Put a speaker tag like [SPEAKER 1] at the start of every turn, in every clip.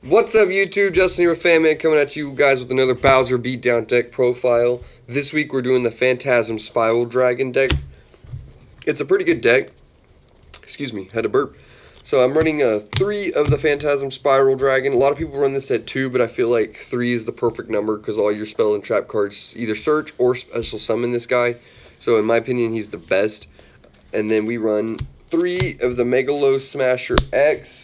[SPEAKER 1] What's up, YouTube? Justin here with Fanman coming at you guys with another Bowser Beatdown deck profile. This week we're doing the Phantasm Spiral Dragon deck. It's a pretty good deck. Excuse me, had to burp. So I'm running 3 of the Phantasm Spiral Dragon. A lot of people run this at 2, but I feel like 3 is the perfect number because all your spell and trap cards either search or special summon this guy. So in my opinion, he's the best. And then we run 3 of the Megalo Smasher X.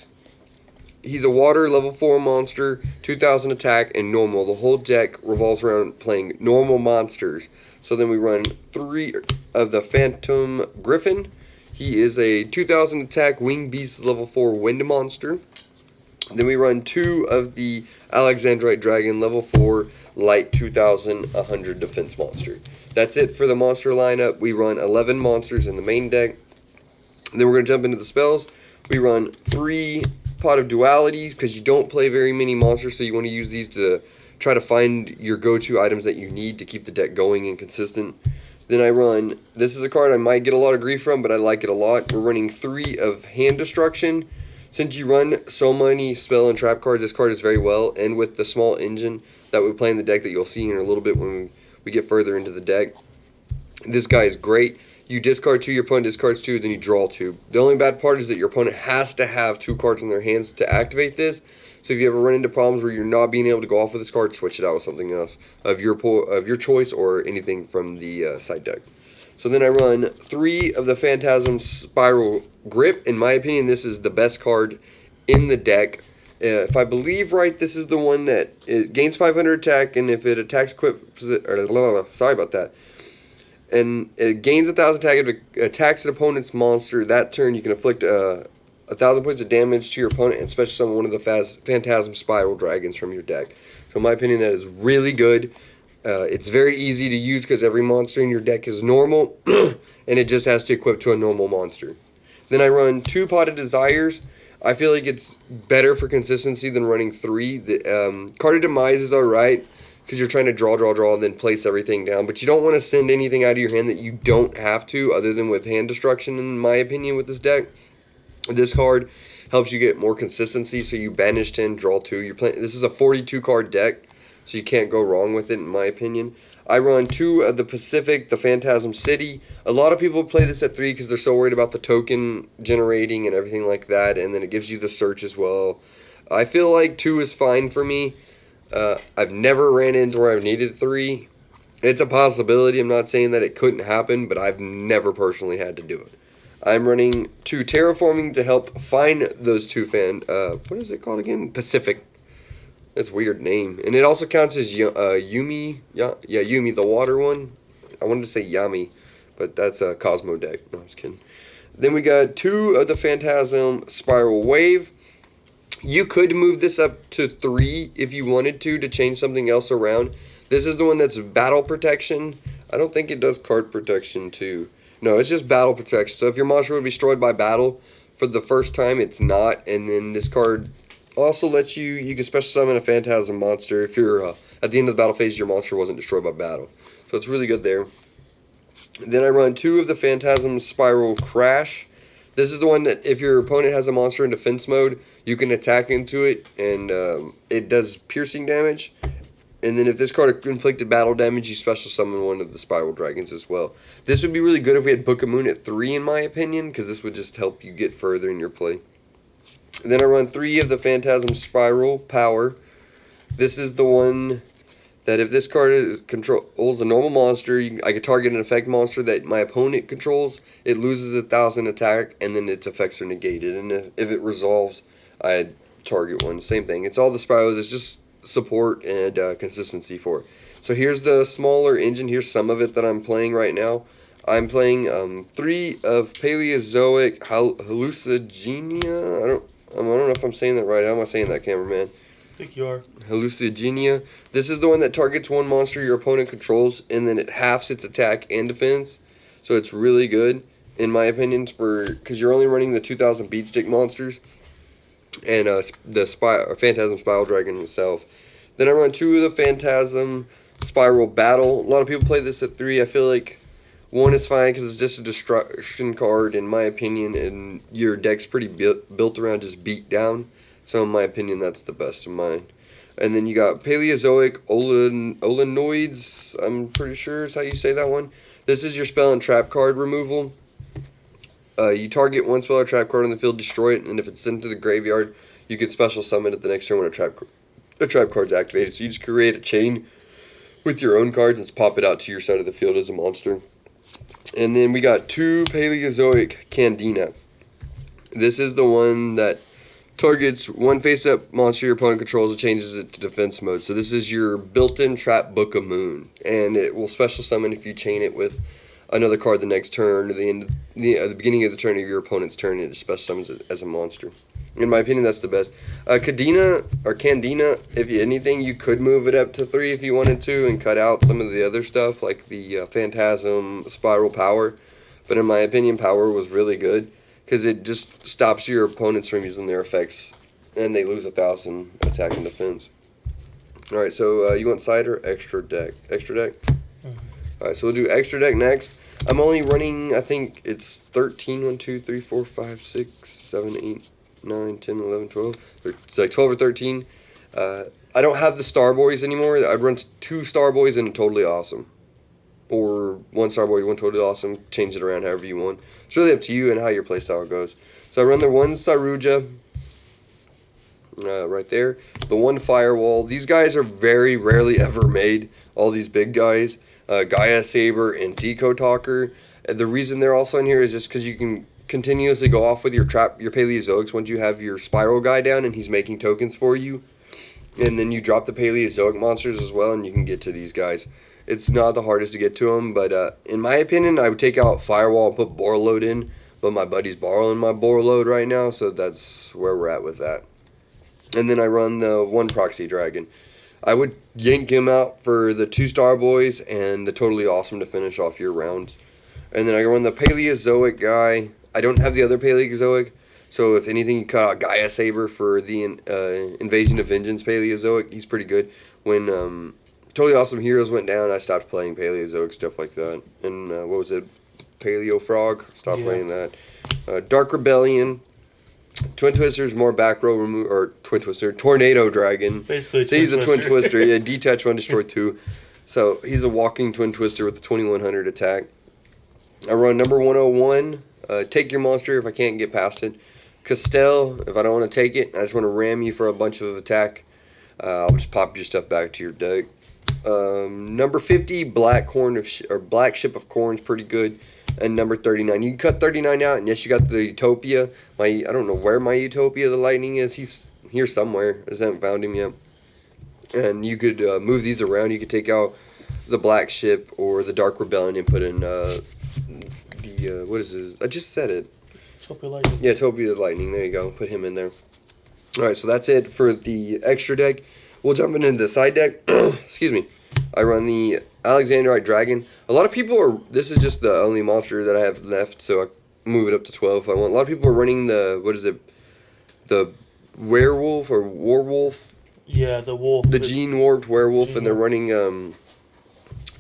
[SPEAKER 1] He's a water level 4 monster, 2000 attack, and normal. The whole deck revolves around playing normal monsters. So then we run 3 of the Phantom Griffin. He is a 2000 attack, wing beast level 4 wind monster. Then we run 2 of the Alexandrite Dragon level 4 light 2000 100 defense monster. That's it for the monster lineup. We run 11 monsters in the main deck. Then we're going to jump into the spells. We run 3 Pot of Dualities because you don't play very many monsters, so you want to use these to try to find your go-to items that you need to keep the deck going and consistent. Then I run, this is a card I might get a lot of grief from, but I like it a lot. We're running 3 of Hand Destruction. Since you run so many spell and trap cards, this card is very well, and with the small engine that we play in the deck that you'll see in a little bit when we get further into the deck, this guy is great. You discard 2, your opponent discards 2, then you draw 2. The only bad part is that your opponent has to have 2 cards in their hands to activate this. So if you ever run into problems where you're not being able to go off with this card, switch it out with something else of your choice or anything from the side deck. So then I run 3 of the Phantasm Spiral Grip. In my opinion, this is the best card in the deck. If I believe right, this is the one that it gains 500 attack, and if it attacks sorry about that. And it gains 1,000 attack. If it attacks an opponent's monster that turn, you can inflict 1,000 points of damage to your opponent and special summon one of the Phantasm Spiral Dragons from your deck. So in my opinion, that is really good. It's very easy to use because every monster in your deck is normal, and it just has to equip to a normal monster. Then I run 2 Pot of Desires. I feel like it's better for consistency than running 3. The Card of Demise is alright, because you're trying to draw, and then place everything down. But you don't want to send anything out of your hand that you don't have to, other than with Hand Destruction, in my opinion, with this deck. This card helps you get more consistency, so you banish 10, draw 2. This is a 42-card deck, so you can't go wrong with it, in my opinion. I run 2 of the Pacific, the Phantasm City. A lot of people play this at 3 because they're so worried about the token generating and everything like that, and then it gives you the search as well. I feel like 2 is fine for me. I've never ran into where I've needed 3. It's a possibility. I'm not saying that it couldn't happen, but I've never personally had to do it. I'm running 2 Terraforming to help find those 2 what is it called again? Pacific. That's a weird name. And it also counts as Yumi. Yeah, Yumi, the water one. I wanted to say Yami, but that's a Cosmo deck. No, I'm just kidding. Then we got 2 of the Phantasm Spiral Wave. You could move this up to 3 if you wanted to change something else around. This is the one that's battle protection. I don't think it does card protection too. No, it's just battle protection. So if your monster would be destroyed by battle for the first time, it's not. And then this card also lets you can special summon a Phantasm monster if you're at the end of the battle phase, your monster wasn't destroyed by battle. So it's really good there. Then I run 2 of the Phantasm Spiral Crash. This is the one that if your opponent has a monster in defense mode, you can attack into it, and it does piercing damage. And then if this card inflicted battle damage, you special summon one of the Spiral Dragons as well. This would be really good if we had Book of Moon at 3, in my opinion, because this would just help you get further in your play. And then I run 3 of the Phantasm Spiral Power. This is the one that if this card controls a normal monster, I could target an effect monster that my opponent controls. It loses 1,000 attack, and then its effects are negated. And if it resolves, I target one. Same thing. It's all the spirals. It's just support and consistency for it. So here's the smaller engine. Here's some of it that I'm playing right now. I'm playing 3 of Paleozoic Hallucigenia. I don't know if I'm saying that right. How am I saying that, cameraman?
[SPEAKER 2] I think you are.
[SPEAKER 1] Hallucigenia. This is the one that targets one monster your opponent controls, and then it halves its attack and defense. So it's really good, in my opinion, because you're only running the 2000 beatstick monsters and the Phantasm Spiral Dragon himself. Then I run 2 of the Phantasm Spiral Battle. A lot of people play this at 3. I feel like 1 is fine because it's just a destruction card, in my opinion, and your deck's pretty built around just beat down. So in my opinion, that's the best of mine. And then you got Paleozoic Olenoids, I'm pretty sure is how you say that one. This is your spell and trap card removal. You target one spell or trap card on the field, destroy it, and if it's sent to the graveyard, you can special summon it the next turn when a trap card's activated. So you just create a chain with your own cards and pop it out to your side of the field as a monster. And then we got 2 Paleozoic Candina. This is the one that targets one face-up monster your opponent controls and changes it to defense mode. So this is your built-in trap Book of Moon, and it will special summon if you chain it with another card the next turn or the beginning of the turn of your opponent's turn. It special summons it as a monster. In my opinion, that's the best. Candina, if anything, you could move it up to 3 if you wanted to and cut out some of the other stuff like the Phantasm, Spiral Power. But in my opinion, Power was really good because it just stops your opponents from using their effects and they lose 1,000 attack and defense. Alright, so you want side or extra deck? Extra deck? Alright, so we'll do extra deck next. I'm only running, I think it's 13, 1, 2, 3, 4, 5, 6, 7, 8, 9, 10, 11, 12. It's like 12 or 13. I don't have the Starboys anymore. I'd run 2 Starboys and a Totally Awesome. Or 1 Starboy, 1 Totally Awesome. Change it around however you want. It's really up to you and how your playstyle goes. So I run the 1 Saruja. Right there. The 1 Firewall. These guys are very rarely ever made. All these big guys. Gaia Saber and Deco Talker. The reason they're also in here is just because you can continuously go off with your Paleozoics once you have your Spiral guy down and he's making tokens for you. And then you drop the Paleozoic monsters as well and you can get to these guys. It's not the hardest to get to them, but in my opinion, I would take out Firewall and put Borreload in. But my buddy's borrowing my Borreload right now, so that's where we're at with that. And then I run the 1 Proxy Dragon. I would yank him out for the 2 Starboys and the Totally Awesome to finish off your rounds. And then I run the Paleozoic guy. I don't have the other Paleozoic, so if anything, you cut out Gaia Saber for the Invasion of Vengeance Paleozoic. He's pretty good. When Totally Awesome Heroes went down, I stopped playing Paleozoic, stuff like that. And what was it? Paleo Frog? Stopped playing that. Dark Rebellion. Twin Twister's more back row remove, or Twin Twister, Tornado Dragon.
[SPEAKER 2] Basically,
[SPEAKER 1] so he's a Twin Twister. Yeah, detach 1, destroy 2. So he's a walking Twin Twister with the 2100 attack. I run number 101. Take your monster if I can't get past it. Castell, if I don't want to take it, I just want to ram you for a bunch of attack. I'll just pop your stuff back to your deck. Number 50, Black Ship of Corn's pretty good. And number 39. You can cut 39 out, and yes, you got the Utopia. I don't know where my Utopia, the Lightning, is. He's here somewhere. I just haven't found him yet. And you could move these around. You could take out the Black Ship or the Dark Rebellion and put in what is this? I just said it.
[SPEAKER 2] Utopia Lightning.
[SPEAKER 1] Yeah, Utopia Lightning. There you go. Put him in there. Alright, so that's it for the extra deck. We'll jump into the side deck. Excuse me. I run the Alexandrite Dragon. A lot of people are... This is just the only monster that I have left, so I move it up to 12 if I want. A lot of people are running the... What is it? The Werewolf or Warwolf?
[SPEAKER 2] Yeah, the wolf.
[SPEAKER 1] The Gene-Warped Werewolf, and they're running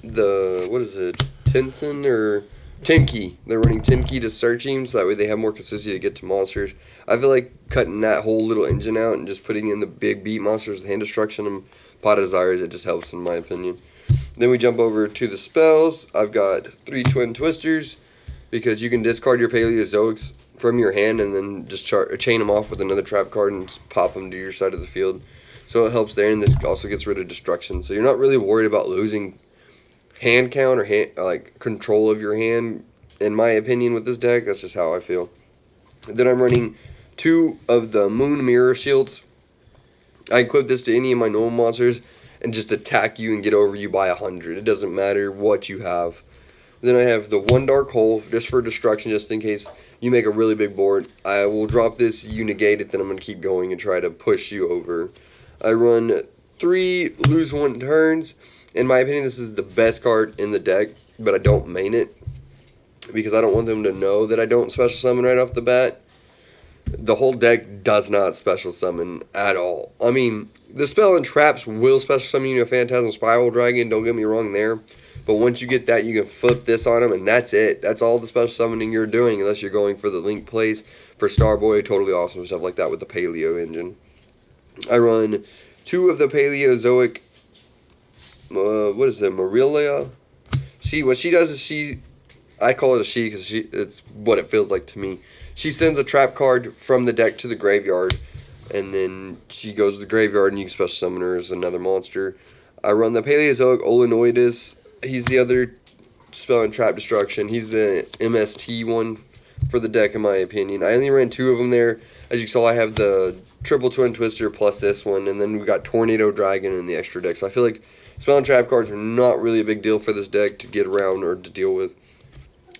[SPEAKER 1] the... What is it? Tinson or... Timkey. They're running Timkey to search him, so that way they have more consistency to get to monsters. I feel like cutting that whole little engine out and just putting in the big beat monsters, the Hand Destruction and Pot of Desires, it just helps in my opinion. Then we jump over to the spells. I've got 3 Twin Twisters, because you can discard your Paleozoics from your hand and then just chain them off with another trap card and just pop them to your side of the field. So it helps there, and this also gets rid of Destruction. So you're not really worried about losing hand count or like control of your hand, in my opinion, with this deck. That's just how I feel. Then I'm running 2 of the Moon Mirror Shields. I equip this to any of my normal monsters and just attack you and get over you by 100. It doesn't matter what you have. Then I have the 1 Dark Hole just for destruction, just in case you make a really big board. I will drop this, you negate it, then I'm going to keep going and try to push you over. I run 3 Lose 1 Turns. In my opinion, this is the best card in the deck, but I don't main it because I don't want them to know that I don't special summon right off the bat. The whole deck does not special summon at all. I mean, the spell and traps will special summon you to a Phantasm Spiral Dragon, don't get me wrong there. But once you get that, you can flip this on them, and that's it. That's all the special summoning you're doing, unless you're going for the Link plays for Starboy, Totally Awesome, stuff like that with the Paleo engine. I run 2 of the Paleozoic, what is it, Morelia? What she does is I call it a she because it's what it feels like to me. She sends a trap card from the deck to the graveyard, and then she goes to the graveyard and you can special summon her as another monster. I run the Paleozoic Olenoidus. He's the other spell and trap destruction. He's the MST one for the deck, in my opinion. I only ran 2 of them there. As you saw, I have the Triple Twin Twister plus this one, and then we got Tornado Dragon in the extra deck. So I feel like spell and trap cards are not really a big deal for this deck to get around or to deal with.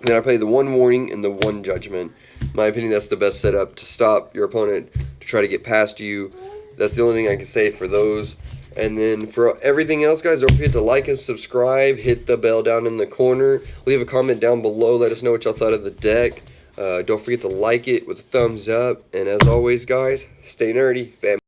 [SPEAKER 1] And then I play the 1 Warning and the 1 Judgment. In my opinion, that's the best setup to stop your opponent to try to get past you. That's the only thing I can say for those. And then for everything else, guys, don't forget to like and subscribe. Hit the bell down in the corner. Leave a comment down below. Let us know what y'all thought of the deck. Don't forget to like it with a thumbs up. And as always, guys, stay nerdy, fam.